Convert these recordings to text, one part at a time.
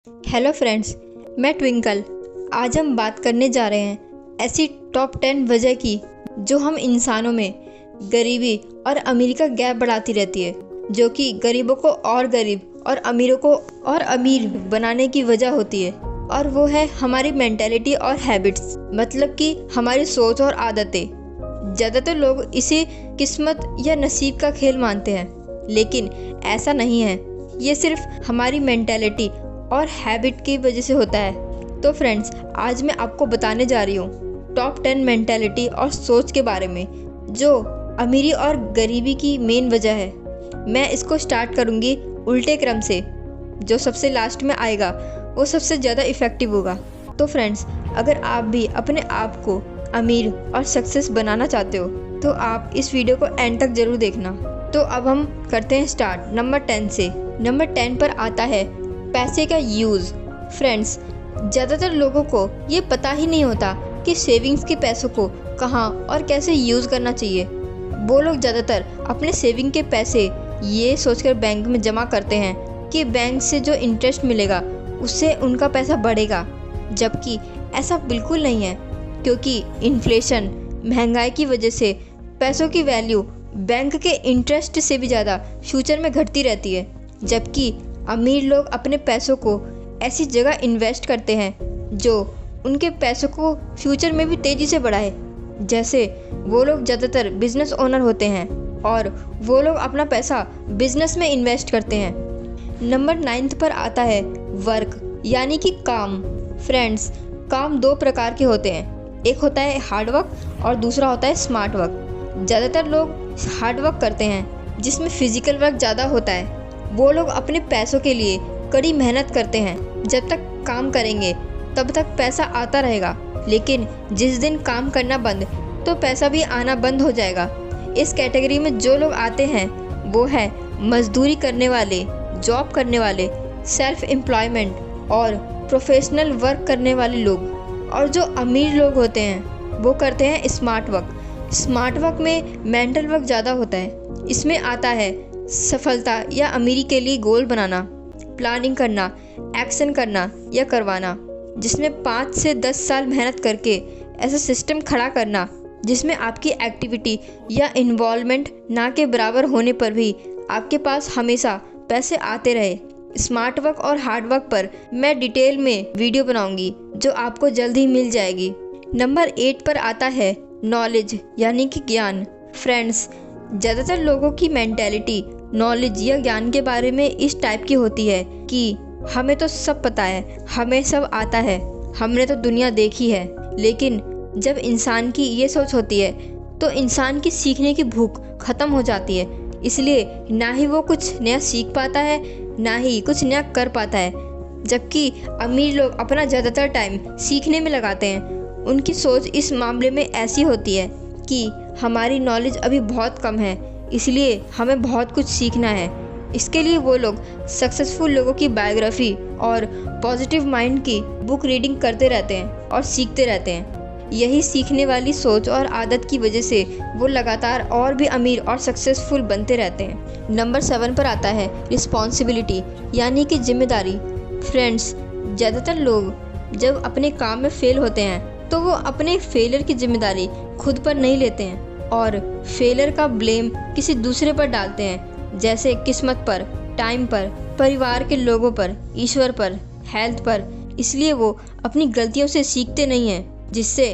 Hello friends, मैं twinkle. आज हम बात करने जा रहे हैं ऐसी टॉप 10 वजह की जो हम इंसानों में गरीबी और अमीरी का गैप बढ़ाती रहती है, जो कि गरीबों को और गरीब और अमीरों को और अमीर बनाने की वजह होती है। और वो है हमारी मेंटेलिटी और हैबिट्स, मतलब कि हमारी सोच और आदतें। ज़्यादातर लोग इसे किस्मत या नसीब का खेल मानते हैं, लेकिन ऐसा नहीं है। ये सिर्फ हमारी मेंटेलिटी और हैबिट की वजह से होता है। तो फ्रेंड्स, आज मैं आपको बताने जा रही हूँ टॉप 10 मेंटेलिटी और सोच के बारे में, जो अमीरी और गरीबी की मेन वजह है। मैं इसको स्टार्ट करूँगी उल्टे क्रम से। जो सबसे लास्ट में आएगा वो सबसे ज़्यादा इफ़ेक्टिव होगा। तो फ्रेंड्स, अगर आप भी अपने आप को अमीर और सक्सेस बनाना चाहते हो तो आप इस वीडियो को एंड तक ज़रूर देखना। तो अब हम करते हैं स्टार्ट नंबर 10 से। नंबर 10 पर आता है पैसे का यूज़। फ्रेंड्स, ज़्यादातर लोगों को ये पता ही नहीं होता कि सेविंग्स के पैसों को कहाँ और कैसे यूज़ करना चाहिए। वो लोग ज़्यादातर अपने सेविंग के पैसे ये सोचकर बैंक में जमा करते हैं कि बैंक से जो इंटरेस्ट मिलेगा उससे उनका पैसा बढ़ेगा, जबकि ऐसा बिल्कुल नहीं है। क्योंकि इन्फ्लेशन, महंगाई की वजह से पैसों की वैल्यू बैंक के इंटरेस्ट से भी ज़्यादा फ्यूचर में घटती रहती है। जबकि अमीर लोग अपने पैसों को ऐसी जगह इन्वेस्ट करते हैं जो उनके पैसों को फ्यूचर में भी तेज़ी से बढ़ाए। जैसे वो लोग ज़्यादातर बिजनेस ओनर होते हैं और वो लोग अपना पैसा बिजनेस में इन्वेस्ट करते हैं। नंबर 9 पर आता है वर्क, यानी कि काम। फ्रेंड्स, काम दो प्रकार के होते हैं, एक होता है हार्ड वर्क और दूसरा होता है स्मार्ट वर्क। ज़्यादातर लोग हार्ड वर्क करते हैं जिसमें फिजिकल वर्क ज़्यादा होता है। वो लोग अपने पैसों के लिए कड़ी मेहनत करते हैं। जब तक काम करेंगे तब तक पैसा आता रहेगा, लेकिन जिस दिन काम करना बंद तो पैसा भी आना बंद हो जाएगा। इस कैटेगरी में जो लोग आते हैं वो है मजदूरी करने वाले, जॉब करने वाले, सेल्फ एम्प्लॉयमेंट और प्रोफेशनल वर्क करने वाले लोग। और जो अमीर लोग होते हैं वो करते हैं स्मार्ट वर्क। स्मार्ट वर्क में मेंटल वर्क ज़्यादा होता है। इसमें आता है सफलता या अमीरी के लिए गोल बनाना, प्लानिंग करना, एक्शन करना या करवाना, जिसमें 5 से 10 साल मेहनत करके ऐसा सिस्टम खड़ा करना जिसमें आपकी एक्टिविटी या इन्वॉल्वमेंट ना के बराबर होने पर भी आपके पास हमेशा पैसे आते रहे। स्मार्ट वर्क और हार्ड वर्क पर मैं डिटेल में वीडियो बनाऊंगी जो आपको जल्द ही मिल जाएगी। नंबर 8 पर आता है नॉलेज, यानी कि ज्ञान। फ्रेंड्स, ज़्यादातर लोगों की मेंटेलिटी नॉलेज या ज्ञान के बारे में इस टाइप की होती है कि हमें तो सब पता है, हमें सब आता है, हमने तो दुनिया देखी है। लेकिन जब इंसान की ये सोच होती है तो इंसान की सीखने की भूख ख़त्म हो जाती है। इसलिए ना ही वो कुछ नया सीख पाता है, ना ही कुछ नया कर पाता है। जबकि अमीर लोग अपना ज़्यादातर टाइम सीखने में लगाते हैं। उनकी सोच इस मामले में ऐसी होती है कि हमारी नॉलेज अभी बहुत कम है, इसलिए हमें बहुत कुछ सीखना है। इसके लिए वो लोग सक्सेसफुल लोगों की बायोग्राफी और पॉजिटिव माइंड की बुक रीडिंग करते रहते हैं और सीखते रहते हैं। यही सीखने वाली सोच और आदत की वजह से वो लगातार और भी अमीर और सक्सेसफुल बनते रहते हैं। नंबर 7 पर आता है रिस्पॉन्सिबिलिटी, यानी कि जिम्मेदारी। फ्रेंड्स, ज़्यादातर लोग जब अपने काम में फेल होते हैं तो वो अपने फेलियर की जिम्मेदारी खुद पर नहीं लेते हैं और फेलियर का ब्लेम किसी दूसरे पर डालते हैं, जैसे किस्मत पर, टाइम पर, परिवार के लोगों पर, ईश्वर पर, हेल्थ पर। इसलिए वो अपनी गलतियों से सीखते नहीं हैं, जिससे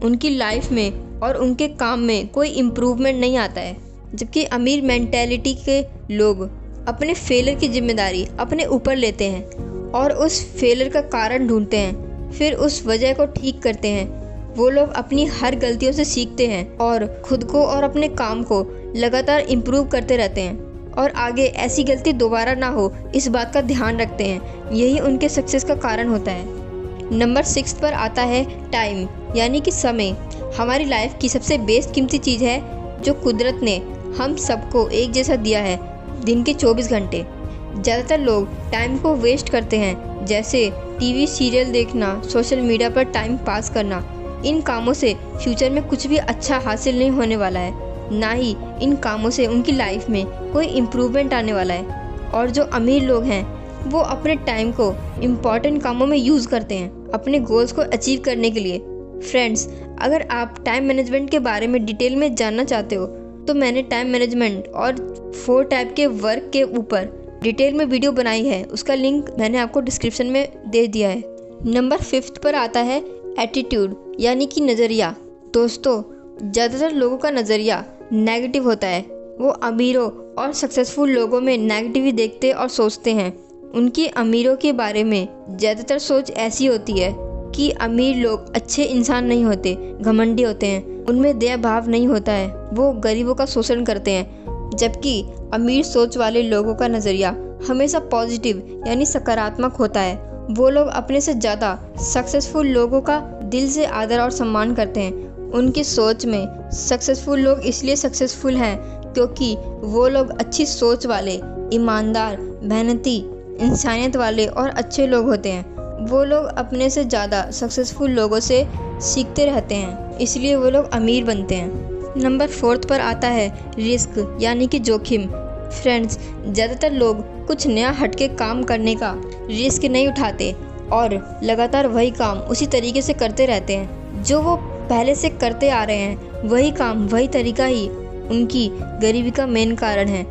उनकी लाइफ में और उनके काम में कोई इम्प्रूवमेंट नहीं आता है। जबकि अमीर मेंटेलिटी के लोग अपने फेलियर की जिम्मेदारी अपने ऊपर लेते हैं और उस फेलियर का कारण ढूंढते हैं, फिर उस वजह को ठीक करते हैं। वो लोग अपनी हर गलतियों से सीखते हैं और खुद को और अपने काम को लगातार इम्प्रूव करते रहते हैं और आगे ऐसी गलती दोबारा ना हो इस बात का ध्यान रखते हैं। यही उनके सक्सेस का कारण होता है। नंबर 6 पर आता है टाइम, यानी कि समय। हमारी लाइफ की सबसे बेशकीमती चीज़ है जो कुदरत ने हम सबको एक जैसा दिया है, दिन के 24 घंटे। ज़्यादातर लोग टाइम को वेस्ट करते हैं, जैसे टीवी सीरियल देखना, सोशल मीडिया पर टाइम पास करना। इन कामों से फ्यूचर में कुछ भी अच्छा हासिल नहीं होने वाला है, ना ही इन कामों से उनकी लाइफ में कोई इम्प्रूवमेंट आने वाला है। और जो अमीर लोग हैं वो अपने टाइम को इम्पॉर्टेंट कामों में यूज़ करते हैं अपने गोल्स को अचीव करने के लिए। फ्रेंड्स, अगर आप टाइम मैनेजमेंट के बारे में डिटेल में जानना चाहते हो तो मैंने टाइम मैनेजमेंट और 4 टाइप के वर्क के ऊपर डिटेल में वीडियो बनाई है, उसका लिंक मैंने आपको डिस्क्रिप्शन में दे दिया है। नंबर 5 पर आता है एटीट्यूड यानी कि नज़रिया। दोस्तों, ज़्यादातर लोगों का नज़रिया नेगेटिव होता है। वो अमीरों और सक्सेसफुल लोगों में नेगेटिव देखते और सोचते हैं। उनकी अमीरों के बारे में ज़्यादातर सोच ऐसी होती है कि अमीर लोग अच्छे इंसान नहीं होते, घमंडी होते हैं, उनमें दया भाव नहीं होता है, वो गरीबों का शोषण करते हैं। जबकि अमीर सोच वाले लोगों का नज़रिया हमेशा पॉजिटिव यानी सकारात्मक होता है। वो लोग अपने से ज़्यादा सक्सेसफुल लोगों का दिल से आदर और सम्मान करते हैं। उनकी सोच में सक्सेसफुल लोग इसलिए सक्सेसफुल हैं क्योंकि वो लोग अच्छी सोच वाले, ईमानदार, मेहनती, इंसानियत वाले और अच्छे लोग होते हैं। वो लोग अपने से ज़्यादा सक्सेसफुल लोगों से सीखते रहते हैं, इसलिए वो लोग अमीर बनते हैं। नंबर 4 पर आता है रिस्क यानी कि जोखिम। फ्रेंड्स, ज़्यादातर लोग कुछ नया हटके काम करने का रिस्क नहीं उठाते और लगातार वही काम उसी तरीके से करते रहते हैं जो वो पहले से करते आ रहे हैं। वही काम, वही तरीका ही उनकी गरीबी का मेन कारण है।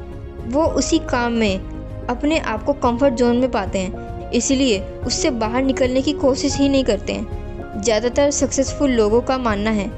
वो उसी काम में अपने आप को कंफर्ट जोन में पाते हैं, इसलिए उससे बाहर निकलने की कोशिश ही नहीं करते हैं। ज़्यादातर सक्सेसफुल लोगों का मानना है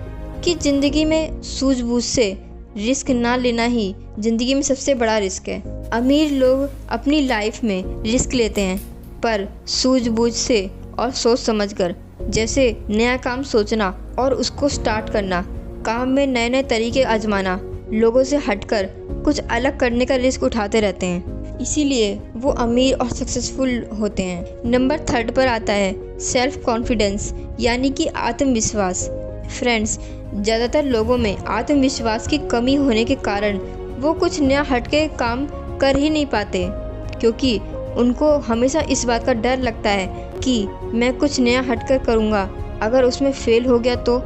कि ज़िंदगी में सूझबूझ से रिस्क ना लेना ही ज़िंदगी में सबसे बड़ा रिस्क है। अमीर लोग अपनी लाइफ में रिस्क लेते हैं, पर सूझबूझ से और सोच समझकर, जैसे नया काम सोचना और उसको स्टार्ट करना, काम में नए नए तरीके आजमाना, लोगों से हटकर कुछ अलग करने का रिस्क उठाते रहते हैं। इसीलिए वो अमीर और सक्सेसफुल होते हैं। नंबर 3 पर आता है सेल्फ कॉन्फिडेंस यानी कि आत्मविश्वास। फ्रेंड्स, ज़्यादातर लोगों में आत्मविश्वास की कमी होने के कारण वो कुछ नया हटके काम कर ही नहीं पाते, क्योंकि उनको हमेशा इस बात का डर लगता है कि मैं कुछ नया हटकर करूँगा, अगर उसमें फेल हो गया तो।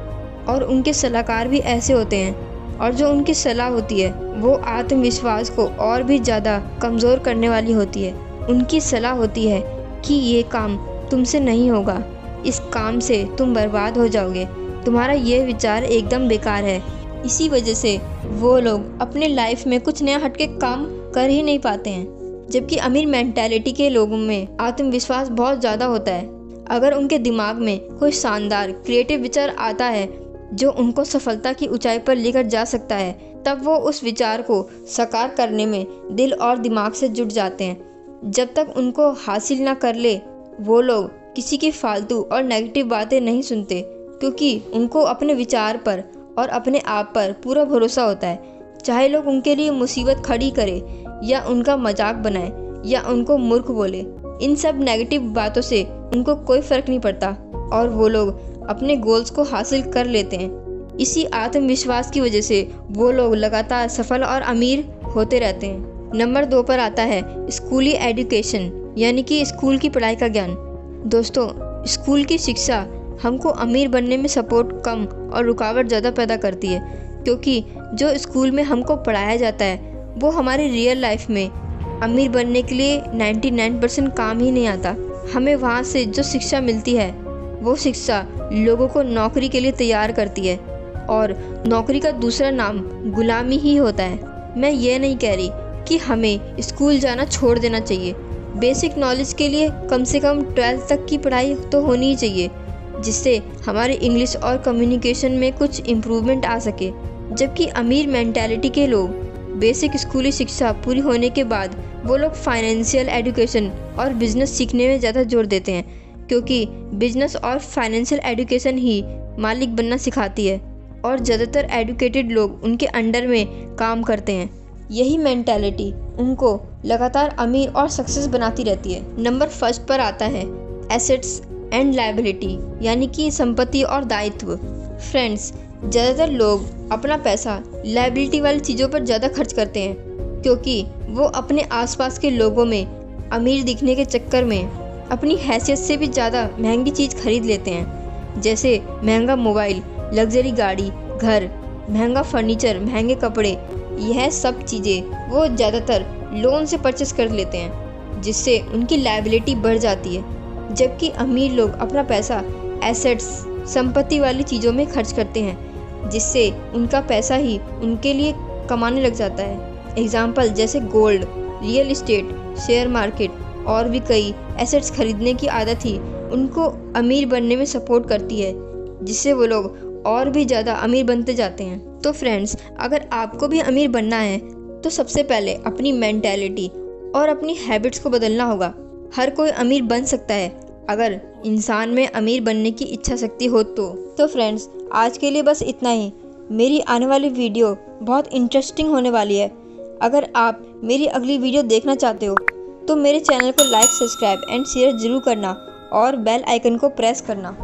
और उनके सलाहकार भी ऐसे होते हैं, और जो उनकी सलाह होती है वो आत्मविश्वास को और भी ज़्यादा कमज़ोर करने वाली होती है। उनकी सलाह होती है कि ये काम तुमसे नहीं होगा, इस काम से तुम बर्बाद हो जाओगे, तुम्हारा ये विचार एकदम बेकार है। इसी वजह से वो लोग अपने लाइफ में कुछ नया हटके काम कर ही नहीं पाते हैं। जबकि अमीर मेंटालिटी के लोगों में आत्मविश्वास बहुत ज़्यादा होता है। अगर उनके दिमाग में कोई शानदार क्रिएटिव विचार आता है जो उनको सफलता की ऊंचाई पर लेकर जा सकता है, तब वो उस विचार को साकार करने में दिल और दिमाग से जुट जाते हैं। जब तक उनको हासिल ना कर ले, वो लोग किसी की फालतू और नेगेटिव बातें नहीं सुनते, क्योंकि उनको अपने विचार पर और अपने आप पर पूरा भरोसा होता है। चाहे लोग उनके लिए मुसीबत खड़ी करे या उनका मजाक बनाए या उनको मूर्ख बोले, इन सब नेगेटिव बातों से उनको कोई फ़र्क नहीं पड़ता और वो लोग अपने गोल्स को हासिल कर लेते हैं। इसी आत्मविश्वास की वजह से वो लोग लगातार सफल और अमीर होते रहते हैं। नंबर 2 पर आता है स्कूली एजुकेशन यानी कि स्कूल की पढ़ाई का ज्ञान। दोस्तों, स्कूल की शिक्षा हमको अमीर बनने में सपोर्ट कम और रुकावट ज़्यादा पैदा करती है, क्योंकि जो स्कूल में हमको पढ़ाया जाता है वो हमारी रियल लाइफ में अमीर बनने के लिए 99% काम ही नहीं आता। हमें वहाँ से जो शिक्षा मिलती है वो शिक्षा लोगों को नौकरी के लिए तैयार करती है, और नौकरी का दूसरा नाम गुलामी ही होता है। मैं ये नहीं कह रही कि हमें स्कूल जाना छोड़ देना चाहिए। बेसिक नॉलेज के लिए कम से कम 12th तक की पढ़ाई तो होनी ही चाहिए, जिससे हमारे इंग्लिश और कम्युनिकेशन में कुछ इम्प्रूवमेंट आ सके। जबकि अमीर मेंटालिटी के लोग बेसिक स्कूली शिक्षा पूरी होने के बाद वो लोग फाइनेंशियल एजुकेशन और बिजनेस सीखने में ज़्यादा जोर देते हैं, क्योंकि बिजनेस और फाइनेंशियल एजुकेशन ही मालिक बनना सिखाती है और ज़्यादातर एजुकेटेड लोग उनके अंडर में काम करते हैं। यही मेंटालिटी उनको लगातार अमीर और सक्सेस बनाती रहती है। नंबर 1 पर आता है एसेट्स एंड लायबिलिटी यानी कि संपत्ति और दायित्व। फ्रेंड्स, ज़्यादातर लोग अपना पैसा लायबिलिटी वाली चीज़ों पर ज़्यादा खर्च करते हैं, क्योंकि वो अपने आसपास के लोगों में अमीर दिखने के चक्कर में अपनी हैसियत से भी ज़्यादा महंगी चीज़ खरीद लेते हैं, जैसे महंगा मोबाइल, लग्जरी गाड़ी, घर, महंगा फर्नीचर, महंगे कपड़े। यह सब चीज़ें वो ज़्यादातर लोन से परचेस कर लेते हैं, जिससे उनकी लायबिलिटी बढ़ जाती है। जबकि अमीर लोग अपना पैसा एसेट्स, संपत्ति वाली चीज़ों में खर्च करते हैं, जिससे उनका पैसा ही उनके लिए कमाने लग जाता है। एग्जाम्पल जैसे gold, real estate, share market और भी कई एसेट्स खरीदने की आदत ही उनको अमीर बनने में सपोर्ट करती है, जिससे वो लोग और भी ज़्यादा अमीर बनते जाते हैं। तो फ्रेंड्स, अगर आपको भी अमीर बनना है तो सबसे पहले अपनी मेंटालिटी और अपनी हैबिट्स को बदलना होगा। हर कोई अमीर बन सकता है अगर इंसान में अमीर बनने की इच्छा शक्ति हो तो फ्रेंड्स, आज के लिए बस इतना ही। मेरी आने वाली वीडियो बहुत इंटरेस्टिंग होने वाली है। अगर आप मेरी अगली वीडियो देखना चाहते हो तो मेरे चैनल को लाइक, सब्सक्राइब एंड शेयर ज़रूर करना और बेल आइकन को प्रेस करना।